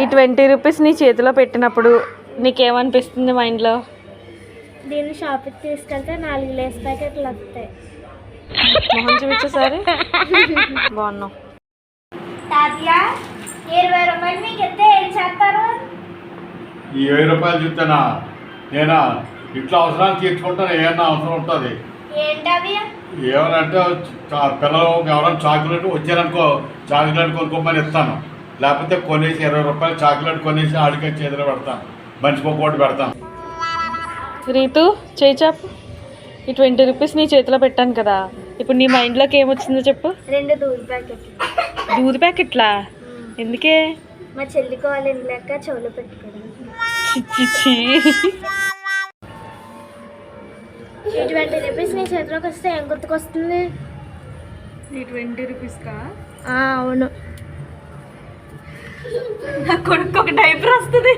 ఈ 20 రూపీస్ నీ చేతిలో పెట్టినప్పుడు నీకేమనిపిస్తుంది మైండ్లో? దీన్ని షాప్కి తీసుకెళ్తే 4 లేస్ ప్యాకెట్లు వస్తాయి. మొహం చూపించేసారి బాగున్నావు. తాతయ్య 20 రూపాయలు మీకు ఇస్తే ఏం చేస్తారు? ఈ 20 రూపాయలు చూస్తేనా నేనా ఇట్లా అవసరాలు తీర్చుకుంటాను. ఏమన్నా అవసరం ఉంటుంది ఏంటవి? ఏమనంటే పిల్లలు ఎవరైనా చాక్లెట్ వచ్చారనుకో చాక్లెట్ కొనుక్కోమని ఇస్తాను. లేకపోతే కొనేసి 20 రూపాయలు చాక్లెట్ కొనేసి ఆడికే చేతిలో పెడతాను. మర్చిపోకూడదు పెడతాను. రీతు చేయి చాపు. ఈ 20 రూపీస్ నీ చేతిలో పెట్టాను కదా, ఇప్పుడు నీ మైండ్లోకి ఏమొచ్చిందో చెప్పు. 2 దూద్ ప్యాకెట్లు. దూది ప్యాకెట్లా? ఎందుకే? మా చెల్లికి వాళ్ళు ఇంట్లోక చెవులు పెట్టుకోవడం. చిచ్చి. ఈ 20 రూపీస్ నీ చేతిలోకి వస్తే ఏం గుర్తుకొస్తుంది? ఈ 20 రూపీస్కా? అవును. నా కొడుకు ఒక డైపర్ వస్తుంది.